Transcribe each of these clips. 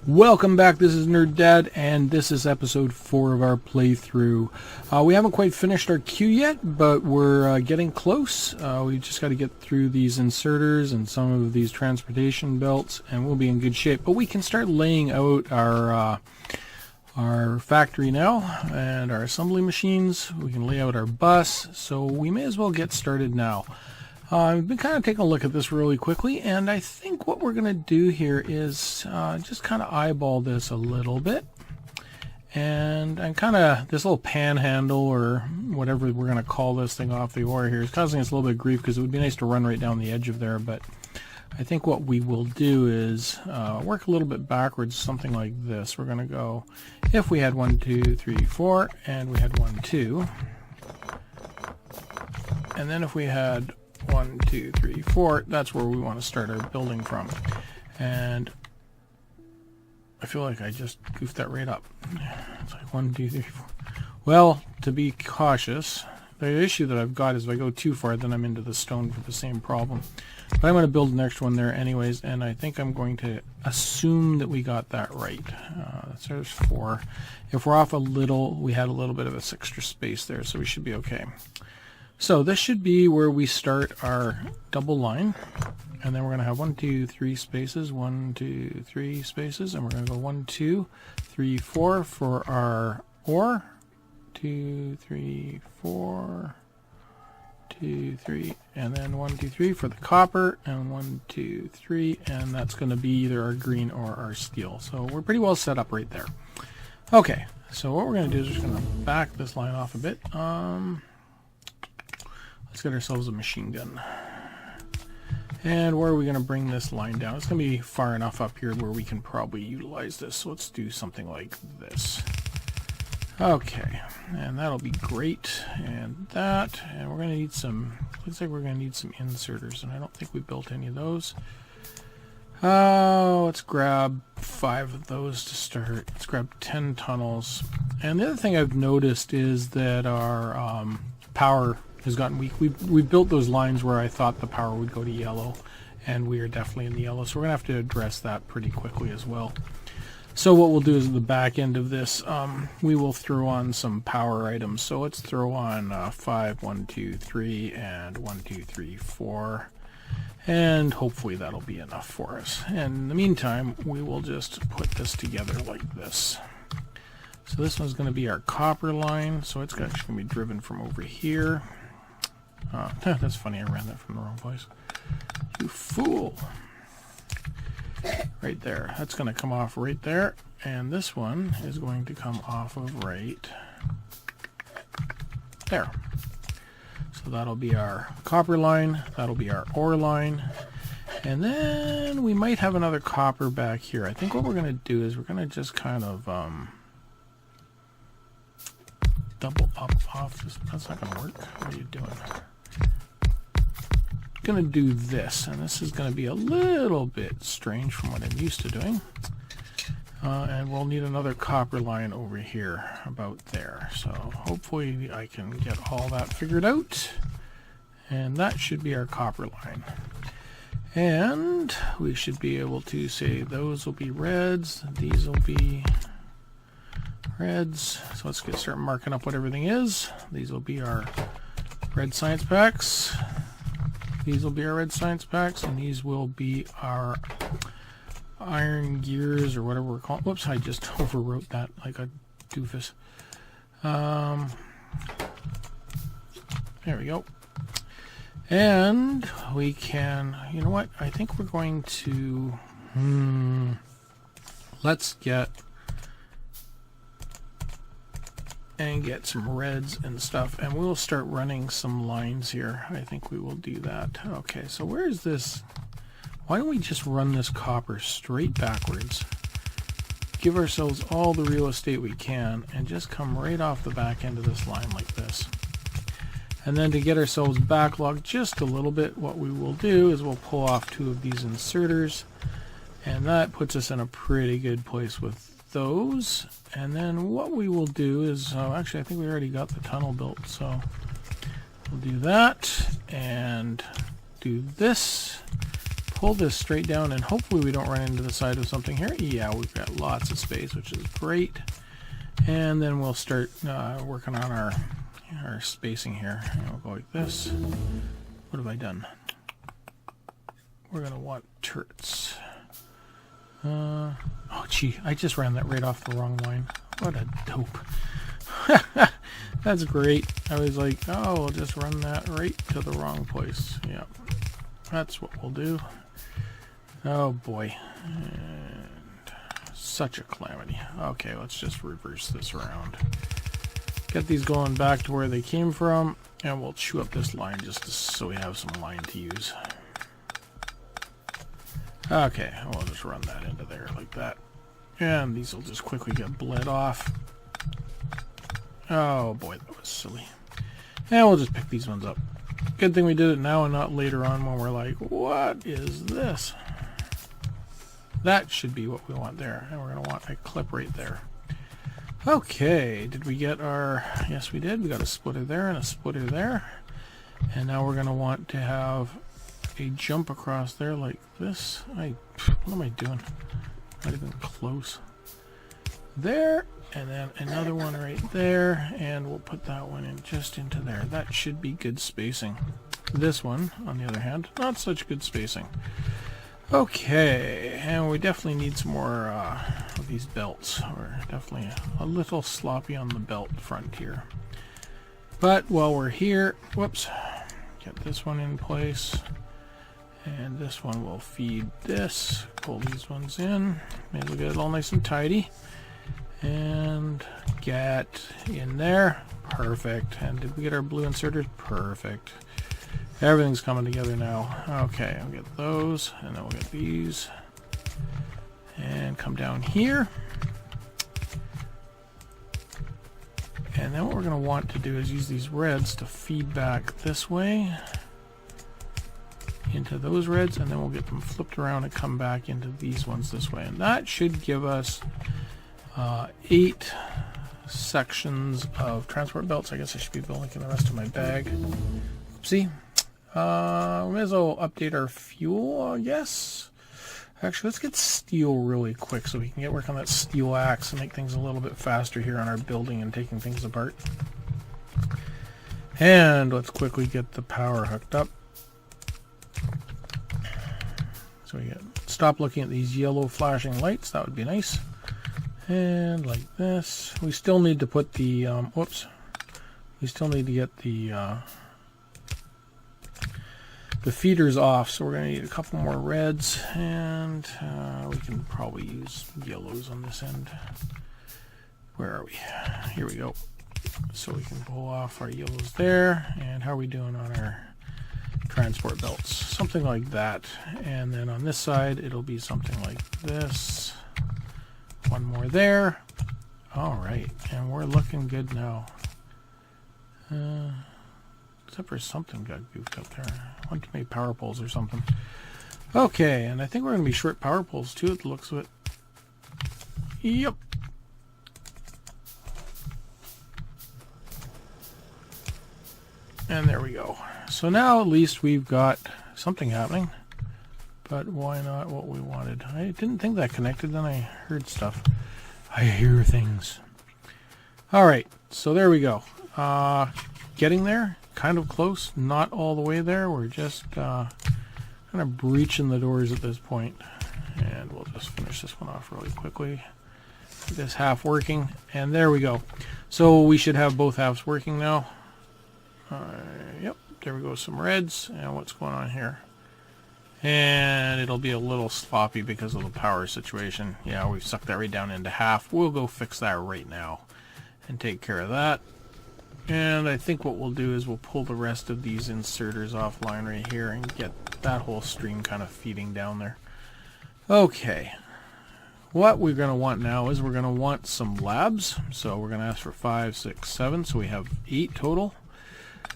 Welcome back, this is Nerd Dad, and this is episode 4 of our playthrough. We haven't quite finished our queue yet, but we're getting close. We just got to get through these inserters and some of these transportation belts, and we'll be in good shape. But we can start laying out our factory now, and our assembly machines. We can lay out our bus, so we may as well get started now. I've been kind of taking a look at this really quickly, and I think what we're going to do here is just kind of eyeball this a little bit. And kind of this little panhandle, or whatever we're going to call this thing off the ore here, is causing us a little bit of grief because it would be nice to run right down the edge of there. But I think what we will do is work a little bit backwards, something like this. We're going to go, if we had 1, 2, 3, 4, and we had 1, 2. And then if we had 1, 2, 3, 4, that's where we want to start our building from. And I feel like I just goofed that right up. It's like 1, 2, 3, 4. Well, to be cautious, the issue that I've got is if I go too far, then I'm into the stone for the same problem. But I'm going to build the next one there anyways, and I think I'm going to assume that we got that right. So there's 4. If we're off a little, we had a little bit of this extra space there, so we should be okay. So this should be where we start our double line, and then we're going to have 1, 2, 3 spaces, 1, 2, 3 spaces, and we're going to go 1, 2, 3, 4 for our ore, 2, 3, 4, 2, 3, and then 1, 2, 3 for the copper, and 1, 2, 3, and that's going to be either our green or our steel. So we're pretty well set up right there. Okay, so what we're going to do is we're just going to back this line off a bit. Let's get ourselves a machine gun. And where are we going to bring this line down? It's going to be far enough up here where we can probably utilize this. So let's do something like this. Okay, and that'll be great. And that, and we're going to need some, looks like we're going to need some inserters, and I don't think we built any of those. Let's grab 5 of those to start. Let's grab 10 tunnels. And the other thing I've noticed is that our power has gotten weak. We built those lines where I thought the power would go to yellow, and we are definitely in the yellow, so we're gonna have to address that pretty quickly as well. So what we'll do is at the back end of this, we will throw on some power items. So let's throw on 5, 1, 2, 3, and 1, 2, 3, 4, and hopefully that'll be enough for us. And in the meantime, we will just put this together like this. So this one's going to be our copper line, so it's actually going to be driven from over here. That's funny, I ran that from the wrong place. You fool! Right there. That's going to come off right there, and this one is going to come off of right there. So that'll be our copper line, that'll be our ore line, and then we might have another copper back here. I think what we're going to do is we're going to just kind of double up off this. That's not going to work. What are you doing? I'm going to do this, and this is going to be a little bit strange from what I'm used to doing. And we'll need another copper line over here, about there. So hopefully I can get all that figured out. And that should be our copper line. And we should be able to say those will be reds, these will be reds. So let's start marking up what everything is. These will be our red science packs. These will be our red science packs, and these will be our iron gears, or whatever we're calling. Whoops, I just overwrote that like a doofus. There we go. And we can, you know what? I think we're going to, let's get some reds and stuff, and we'll start running some lines here. I think we will do that. Okay, so where is this? Why don't we just run this copper straight backwards, give ourselves all the real estate we can, and just come right off the back end of this line like this. And then to get ourselves backlogged just a little bit, what we will do is we'll pull off 2 of these inserters, and that puts us in a pretty good place with those. And then what we will do is, actually I think we already got the tunnel built, so we'll do that and do this, pull this straight down, and hopefully we don't run into the side of something here. Yeah, we've got lots of space, which is great. And then we'll start working on our spacing here. And we'll go like this. What have I done? We're going to want turrets. Oh, gee, I just ran that right off the wrong line. What a dope. That's great. I was like, oh, we'll just run that right to the wrong place. Yeah, that's what we'll do. Oh, boy. And such a calamity. Okay, let's just reverse this around. Get these going back to where they came from, and we'll chew up this line just so we have some line to use. Okay, we'll just run that into there like that. And these will just quickly get bled off. Oh boy, that was silly. And we'll just pick these ones up. Good thing we did it now and not later on when we're like, what is this? That should be what we want there. And we're going to want a clip right there. Okay, did we get our... Yes, we did. We got a splitter there and a splitter there. And now we're going to want to have a jump across there like this. What am I doing? Not even close. There, and then another one right there, and we'll put that one in just into there. That should be good spacing. This one, on the other hand, not such good spacing. Okay, and we definitely need some more of these belts. We're definitely a little sloppy on the belt front here. But while we're here, whoops, get this one in place. And this one will feed this. Pull these ones in. Maybe we'll get it all nice and tidy. And get in there. Perfect. And did we get our blue inserters? Perfect. Everything's coming together now. Okay, I'll get those. And then we'll get these. And come down here. And then what we're going to want to do is use these reds to feed back this way into those reds, and then we'll get them flipped around and come back into these ones this way. And that should give us 8 sections of transport belts. I guess I should be building the rest of my bag. Oopsie. We may as well update our fuel, I guess. Actually, let's get steel really quick so we can get work on that steel axe and make things a little bit faster here on our building and taking things apart. And let's quickly get the power hooked up. So we get, stop looking at these yellow flashing lights. That would be nice. And like this. We still need to put the, whoops. We still need to get the feeders off. So we're going to need a couple more reds. And we can probably use yellows on this end. Where are we? Here we go. So we can pull off our yellows there. And how are we doing on our transport belts? Something like that. And then on this side it'll be something like this. One more there. Alright, and we're looking good now. Except for something got goofed up there. One too many power poles or something. Okay, and I think we're going to be short power poles too at the looks of it. Yep. And there we go. So now at least we've got something happening. But why not what we wanted? I didn't think that connected, then I heard stuff. I hear things. Alright, so there we go. Getting there, kind of close, not all the way there. We're just kind of breaching the doors at this point. And we'll just finish this one off really quickly. Get this half working, and there we go. So we should have both halves working now. Yep, there we go, some reds. And what's going on here? And it'll be a little sloppy because of the power situation. Yeah, we've sucked that right down into half. We'll go fix that right now and take care of that. And I think what we'll do is we'll pull the rest of these inserters offline right here and get that whole stream kind of feeding down there. Okay. What we're going to want now is we're going to want some labs. So we're going to ask for 5, 6, 7. So we have 8 total.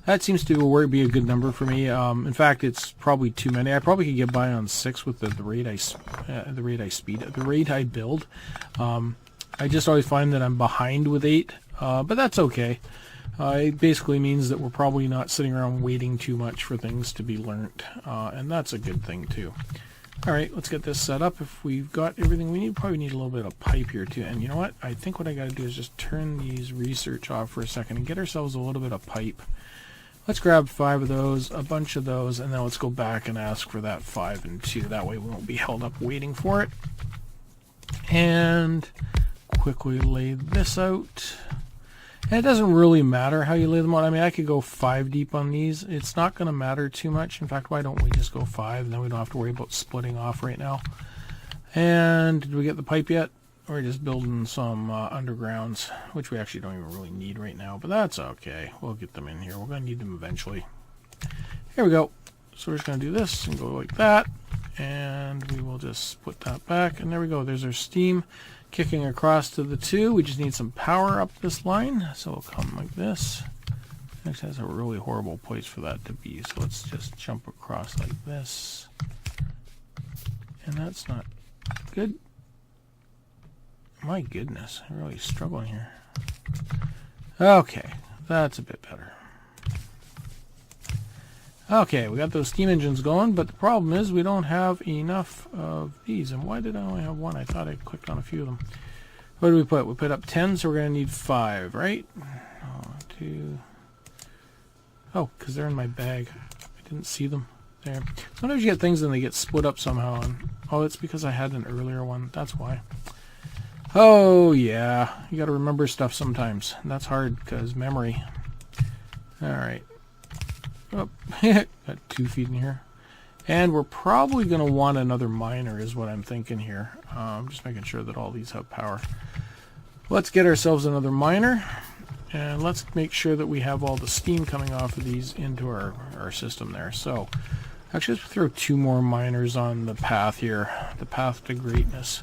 That seems to be a good number for me. In fact, it's probably too many. I probably could get by on 6 with the rate I build. I just always find that I'm behind with 8, but that's okay. It basically means that we're probably not sitting around waiting too much for things to be learnt, and that's a good thing too. All right, let's get this set up. If we've got everything we need, probably need a little bit of pipe here too. And you know what? I think what I got to do is just turn these research off for a second and get ourselves a little bit of pipe. Let's grab 5 of those, a bunch of those, and then let's go back and ask for that 5 and 2. That way we won't be held up waiting for it. And quickly lay this out. And it doesn't really matter how you lay them out. I mean, I could go 5 deep on these. It's not going to matter too much. In fact, why don't we just go 5, and then we don't have to worry about splitting off right now. And did we get the pipe yet? We're just building some undergrounds, which we actually don't even really need right now, but that's okay. We'll get them in here. We're going to need them eventually. Here we go. So we're just going to do this and go like that, and we will just put that back, and there we go. There's our steam kicking across to the 2. We just need some power up this line, so it'll come like this. Actually, that's a really horrible place for that to be, so let's just jump across like this. And that's not good. My goodness, I'm really struggling here. Okay, that's a bit better. Okay, we got those steam engines going, but the problem is we don't have enough of these. And why did I only have 1? I thought I clicked on a few of them. What did we put? We put up 10, so we're going to need 5, right? 2. Oh, because they're in my bag. I didn't see them there. Sometimes you get things and they get split up somehow. And, oh, it's because I had an earlier one. That's why. Oh, yeah. You got to remember stuff sometimes. And that's hard because memory. All right. Oh, got 2 feet in here. And we're probably going to want another miner is what I'm thinking here. I'm just making sure that all these have power. Let's get ourselves another miner. And let's make sure that we have all the steam coming off of these into our system there. So, actually, let's throw 2 more miners on the path here. The path to greatness.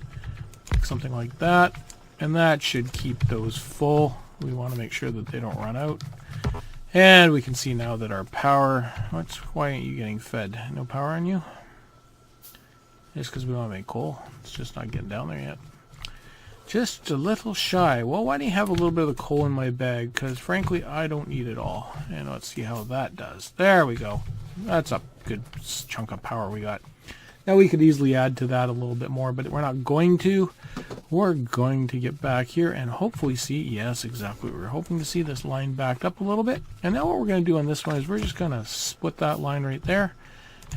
Something like that. And that should keep those full. We want to make sure that they don't run out. And we can see now that our power... Why aren't you getting fed? No power on you? Just because we don't have any coal. It's just not getting down there yet. Just a little shy. Well, why do you have a little bit of the coal in my bag? Because frankly, I don't need it all. And let's see how that does. There we go. That's a good chunk of power we got. Now we could easily add to that a little bit more, but we're not going to. We're going to get back here and hopefully see, yes, exactly. We're hoping to see this line backed up a little bit. And now what we're going to do on this one is we're just going to split that line right there.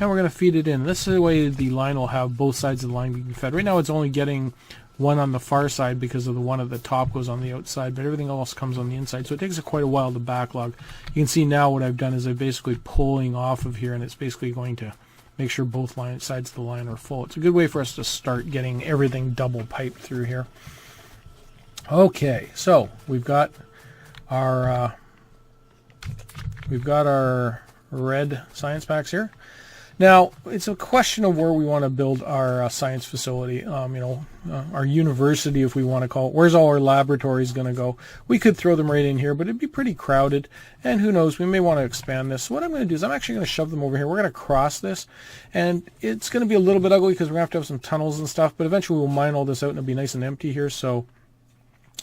And we're going to feed it in. This is the way the line will have both sides of the line being fed. Right now it's only getting one on the far side because of the one at the top goes on the outside, but everything else comes on the inside. So it takes quite a while to backlog. You can see now what I've done is I'm basically pulling off of here, and it's basically going to make sure both sides of the line are full. It's a good way for us to start getting everything double piped through here. Okay, so we've got our red science packs here. Now it's a question of where we want to build our science facility. Our university, if we want to call it. Where's all our laboratories going to go? We could throw them right in here, but it'd be pretty crowded. And who knows? We may want to expand this. So what I'm going to do is I'm actually going to shove them over here. We're going to cross this, and it's going to be a little bit ugly because we're going to have some tunnels and stuff. But eventually we'll mine all this out and it'll be nice and empty here. So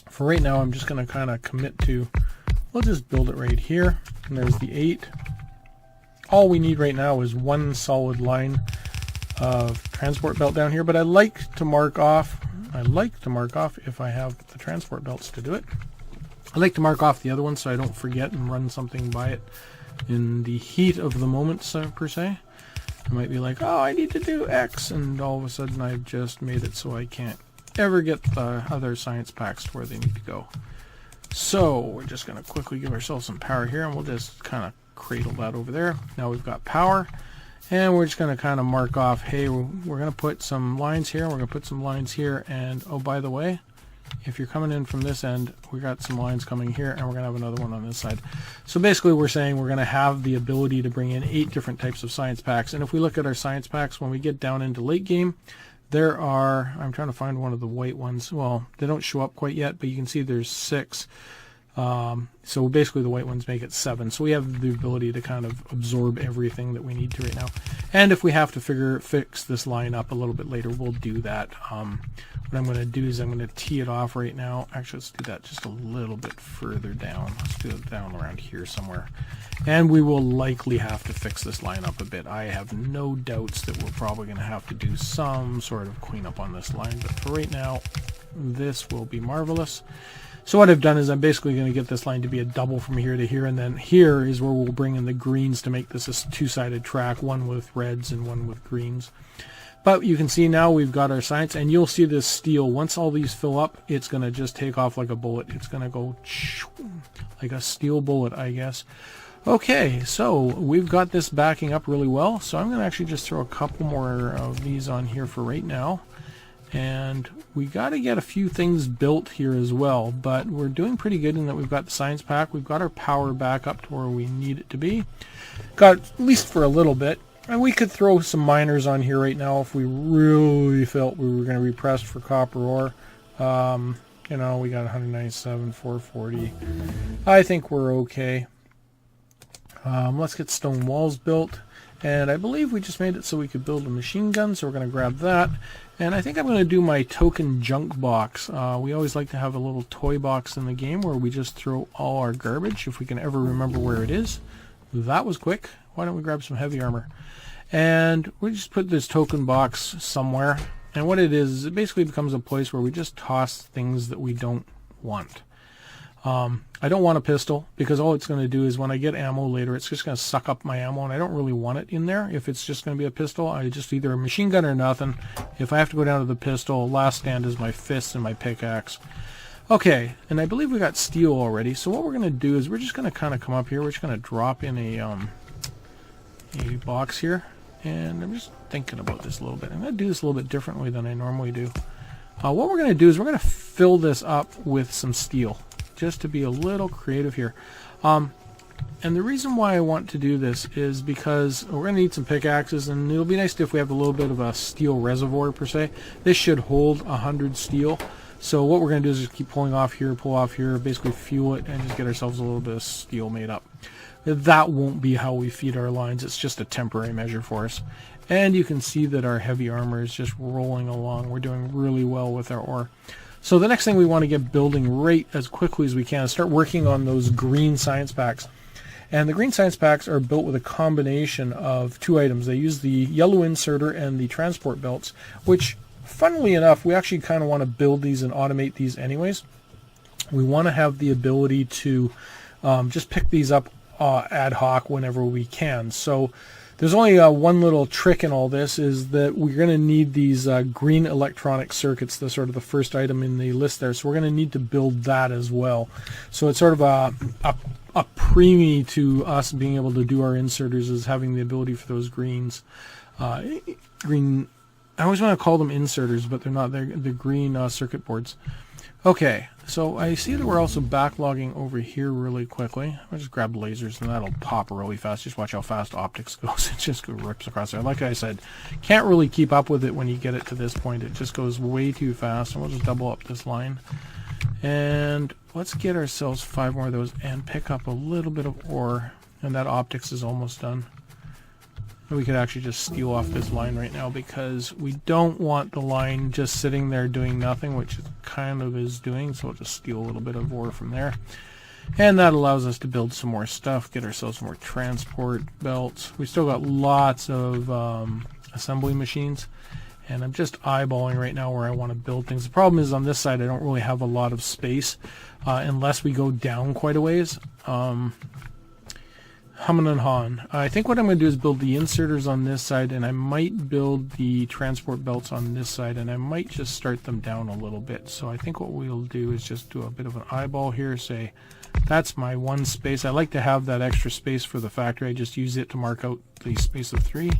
for right now, I'm just going to kind of commit to. We'll just build it right here. And there's the 8. All we need right now is one solid line of transport belt down here, but I like to mark off if I have the transport belts to do it. I like to mark off the other one so I don't forget and run something by it in the heat of the moment, per se. I might be like, oh, I need to do X, and all of a sudden I've just made it so I can't ever get the other science packs to where they need to go. So we're just going to quickly give ourselves some power here, and we'll just kind of cradle that over there. Now we've got power, and we're just going to kind of mark off, hey, we're going to put some lines here, we're going to put some lines here, and oh, by the way, if you're coming in from this end, we got some lines coming here, and we're going to have another one on this side. So basically we're saying we're going to have the ability to bring in 8 different types of science packs. And if we look at our science packs, when we get down into late game, there are, I'm trying to find one of the white ones. Well, they don't show up quite yet, but you can see there's 6. So basically the white ones make it 7. So we have the ability to kind of absorb everything that we need to right now. And if we have to fix this line up a little bit later, we'll do that. What I'm going to do is I'm going to tee it off right now. Actually, let's do that just a little bit further down. Let's do it down around here somewhere. And we will likely have to fix this line up a bit. I have no doubts that we're probably going to have to do some sort of cleanup on this line. But for right now, this will be marvelous. So what I've done is I'm basically going to get this line to be a double from here to here, and then here is where we'll bring in the greens to make this a two-sided track, one with reds and one with greens. But you can see now we've got our science, and you'll see this steel. Once all these fill up, it's going to just take off like a bullet. It's going to go like a steel bullet, I guess. Okay, so we've got this backing up really well. So I'm going to actually just throw a couple more of these on here for right now. And we got to get a few things built here as well, but we're doing pretty good in that we've got the science pack. We've got our power back up to where we need it to be. Got at least for a little bit. And we could throw some miners on here right now if we really felt we were going to be pressed for copper ore. You know, we got 197, 440. I think we're okay. Let's get stone walls built. And I believe we just made it so we could build a machine gun, so we're going to grab that. And I think I'm going to do my token junk box. We always like to have a little toy box in the game where we just throw all our garbage, if we can ever remember where it is. That was quick. Why don't we grab some heavy armor? And we just put this token box somewhere. And what it is it basically becomes a place where we just toss things that we don't want. I don't want a pistol, because all it's going to do is when I get ammo later, it's just going to suck up my ammo, and I don't really want it in there. If it's just going to be a pistol, I just either a machine gun or nothing. If I have to go down to the pistol, last stand is my fists and my pickaxe. Okay, and I believe we got steel already, so what we're going to do is we're just going to kind of come up here. We're just going to drop in a box here, and I'm just thinking about this a little bit. I'm going to do this a little bit differently than I normally do. What we're going to do is we're going to fill this up with some steel, just to be a little creative here. And the reason why I want to do this is because we're going to need some pickaxes, and it'll be nice if we have a little bit of a steel reservoir per se. This should hold 100 steel. So what we're going to do is just keep pulling off here, pull off here, basically fuel it, and just get ourselves a little bit of steel made up. That won't be how we feed our lines. It's just a temporary measure for us. And you can see that our heavy armor is just rolling along. We're doing really well with our ore. So the next thing we want to get building right as quickly as we can is start working on those green science packs. And the green science packs are built with a combination of two items. They use the yellow inserter and the transport belts, which, funnily enough, we actually kind of want to build these and automate these anyways. We want to have the ability to just pick these up ad hoc whenever we can. So there's only one little trick in all this, is that we're going to need these green electronic circuits, the sort of the first item in the list there. So we're going to need to build that as well. So it's sort of a preemie to us being able to do our inserters, is having the ability for those greens. Green, I always want to call them inserters, but they're not. They're green circuit boards. Okay, so I see that we're also backlogging over here really quickly. I'll just grab lasers and that'll pop really fast. Just watch how fast optics goes. It just rips across there. Like I said, can't really keep up with it when you get it to this point. It just goes way too fast. And we'll just double up this line. And let's get ourselves 5 more of those and pick up a little bit of ore. And that optics is almost done. We could actually just steal off this line right now, because we don't want the line just sitting there doing nothing, which it kind of is doing. So we'll just steal a little bit of ore from there. And that allows us to build some more stuff, get ourselves more transport belts. We still got lots of assembly machines. And I'm just eyeballing right now where I want to build things. The problem is on this side I don't really have a lot of space unless we go down quite a ways. Humming and hawing. I think what I'm going to do is build the inserters on this side, and I might build the transport belts on this side, and I might just start them down a little bit. So I think what we'll do is just do a bit of an eyeball here, say that's my one space. I like to have that extra space for the factory. I just use it to mark out the space of 3.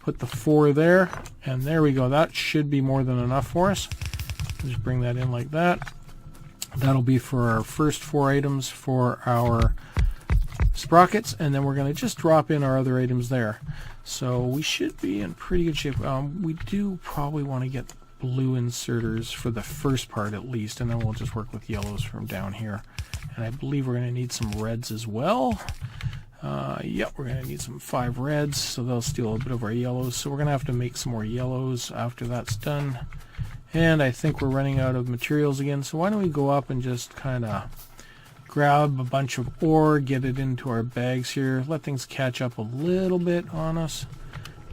Put the 4 there, and there we go. That should be more than enough for us. Just bring that in like that. That'll be for our first 4 items for our sprockets, and then we're going to just drop in our other items there. So we should be in pretty good shape. We do probably want to get blue inserters for the first part at least, and then we'll just work with yellows from down here. And I believe we're going to need some reds as well. Yep, we're going to need some 5 reds, so they'll steal a bit of our yellows. So we're going to have to make some more yellows after that's done. And I think we're running out of materials again, so why don't we go up and just kind of grab a bunch of ore, get it into our bags here, let things catch up a little bit on us.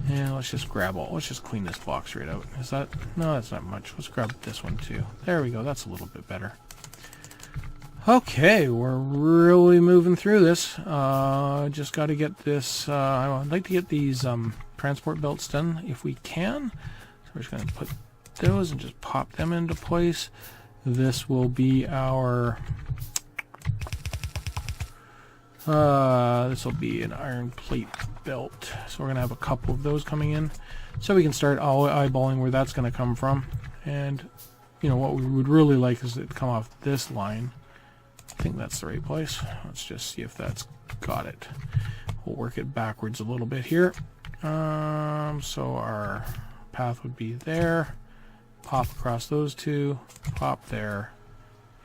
And let's just let's just clean this box right out. Is that, no, that's not much. Let's grab this one too. There we go, that's a little bit better. Okay, we're really moving through this. Just got to get this, I'd like to get these transport belts done if we can. So we're just going to put those and just pop them into place. This will be our, this will be an iron plate belt. So we're going to have a couple of those coming in. So we can start eyeballing where that's going to come from. And, you know, what we would really like is it to come off this line. I think that's the right place. Let's just see if that's got it. We'll work it backwards a little bit here. So our path would be there. Pop across those two. Pop there.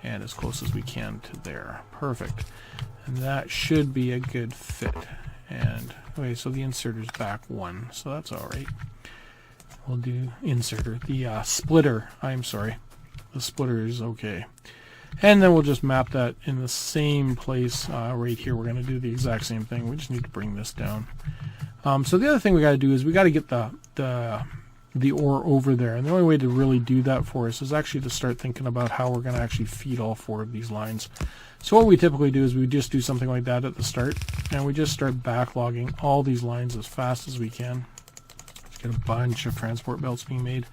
And as close as we can to there. Perfect. And that should be a good fit. And, okay, so the inserter's back 1. So that's alright. We'll do inserter. The splitter. I'm sorry. The splitter is okay. And then we'll just map that in the same place right here. We're going to do the exact same thing. We just need to bring this down. So the other thing we got to do is we got to get the ore over there. And the only way to really do that for us is actually to start thinking about how we're going to actually feed all 4 of these lines. So what we typically do is we just do something like that at the start. And we just start backlogging all these lines as fast as we can. Let's get a bunch of transport belts being made.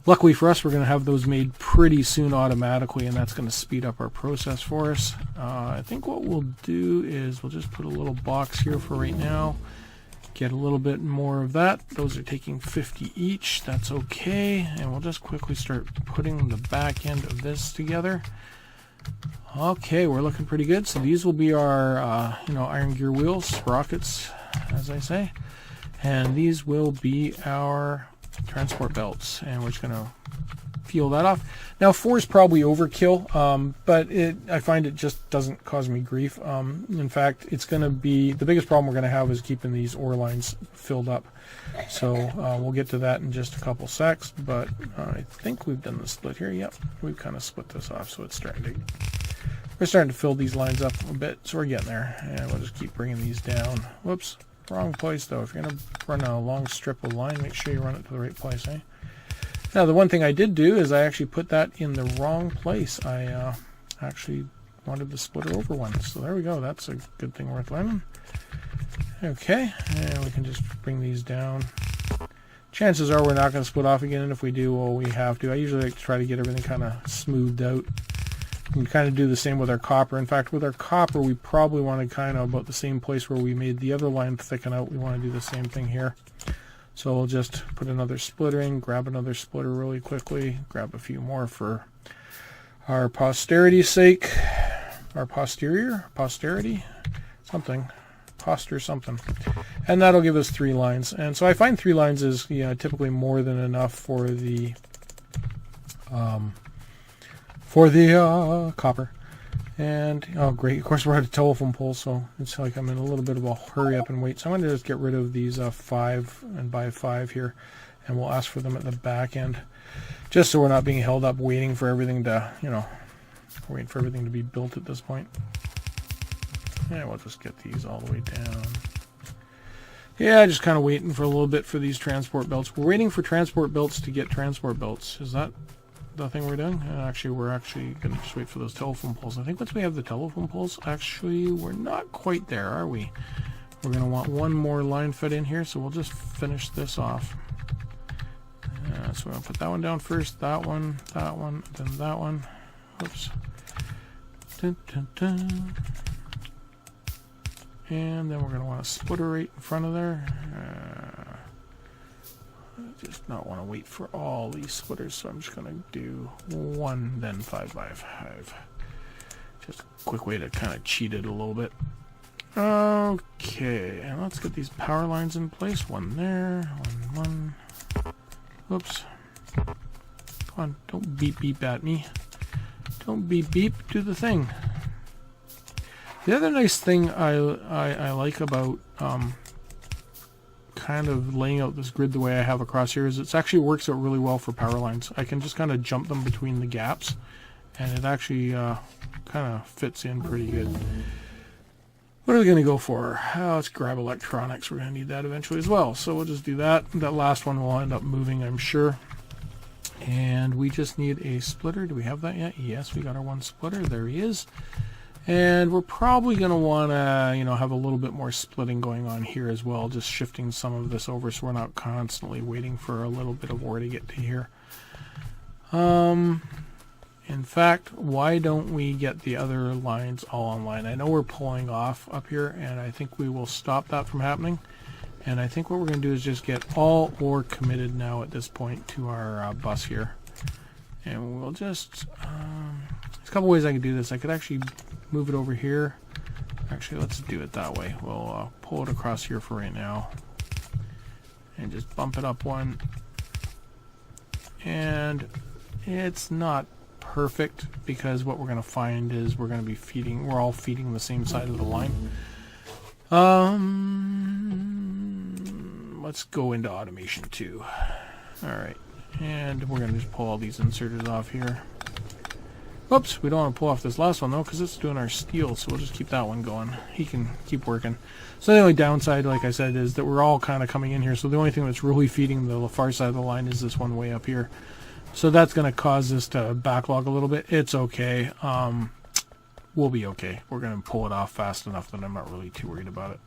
Luckily for us, we're going to have those made pretty soon automatically, and that's going to speed up our process for us. I think what we'll do is we'll just put a little box here for right now. Get a little bit more of that. Those are taking 50 each. That's okay. And we'll just quickly start putting the back end of this together. Okay, we're looking pretty good. So these will be our iron gear wheels, sprockets, as I say. And these will be our transport belts, and we're just going to peel that off. Now 4 is probably overkill, but I find it just doesn't cause me grief. In fact, it's going to be the biggest problem we're going to have is keeping these ore lines filled up. So we'll get to that in just a couple secs, but I think we've done the split here. Yep, we've kind of split this off, so we're starting to fill these lines up a bit, so we're getting there, and we'll just keep bringing these down. Whoops. Wrong place though. If you're going to run a long strip of line, make sure you run it to the right place, eh? Now the one thing I did do is I actually put that in the wrong place. I actually wanted the splitter over one. So there we go. That's a good thing worth learning. Okay, and we can just bring these down. Chances are we're not going to split off again, and if we do, well, we have to. I usually like to try to get everything kind of smoothed out. We kind of do the same with our copper. In fact, with our copper, we probably want to kind of about the same place where we made the other line thicken out. We want to do the same thing here. So we'll just put another splitter in, grab another splitter really quickly, grab a few more for our posterity's sake. Our posterity, something. Poster something. And that'll give us 3 lines. And so I find 3 lines is typically more than enough for the copper. And oh great, of course we're at a telephone pole, so it's like I'm in a little bit of a hurry up and wait. So I'm going to just get rid of these 5 and by 5 here, and we'll ask for them at the back end, just so we're not being held up waiting for everything to waiting for everything to be built at this point. And we'll just get these all the way down. Yeah, just kind of waiting for a little bit for these transport belts. We're waiting for transport belts to get transport belts. Is that the thing we're doing? Actually, we're actually going to just wait for those telephone poles. I think once we have the telephone poles, actually, we're not quite there, are we? We're going to want one more line fed in here, so we'll just finish this off. So we're going to put that one down first, that one, then that one. Oops. Dun, dun, dun. And then we're going to want a splitter right in front of there. Just not want to wait for all these splitters, so I'm just going to do 1, then 5 by 5. Just a quick way to kind of cheat it a little bit. Okay, and let's get these power lines in place. One there, one. Oops. Come on, don't beep beep at me. Don't beep beep, do the thing. The other nice thing I like about kind of laying out this grid the way I have across here is it actually works out really well for power lines. I can just kind of jump them between the gaps, and it actually kind of fits in pretty good. What are we going to go for? Let's grab electronics. We're going to need that eventually as well. So we'll just do that. That last one will end up moving, I'm sure. And we just need a splitter. Do we have that yet? Yes, we got our one splitter. There he is. And we're probably going to want to, have a little bit more splitting going on here as well, just shifting some of this over so we're not constantly waiting for a little bit of ore to get to here. In fact, why don't we get the other lines all online? I know we're pulling off up here, and I think we will stop that from happening. And I think what we're going to do is just get all ore committed now at this point to our bus here. And we'll just... there's a couple ways I could do this. I could actually move it over here. Actually, let's do it that way. We'll pull it across here for right now. And just bump it up one. And it's not perfect because what we're going to find is we're all feeding the same side of the line. Let's go into automation 2. Alright, and we're going to just pull all these inserters off here. Whoops, we don't want to pull off this last one though because it's doing our steel, so we'll just keep that one going. He can keep working. So the only downside, like I said, is that we're all kind of coming in here, so the only thing that's really feeding the far side of the line is this one way up here. So that's going to cause this to backlog a little bit. It's okay. We'll be okay. We're going to pull it off fast enough that I'm not really too worried about it.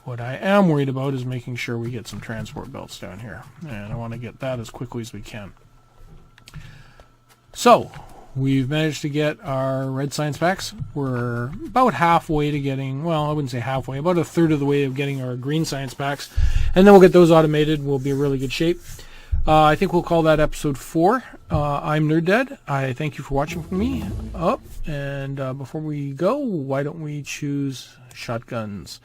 What I am worried about is making sure we get some transport belts down here. And I want to get that as quickly as we can. So, we've managed to get our red science packs. We're about halfway to getting, well, I wouldn't say halfway, about a third of the way of getting our green science packs. And then we'll get those automated. We'll be in really good shape. I think we'll call that episode 4. I'm NerdDad. I thank you for watching from me. And before we go, why don't we choose shotguns?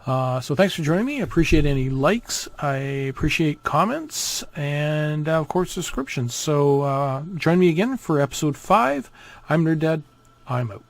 So thanks for joining me. I appreciate any likes. I appreciate comments and, of course, subscriptions. So join me again for episode 5. I'm NerdDad. I'm out.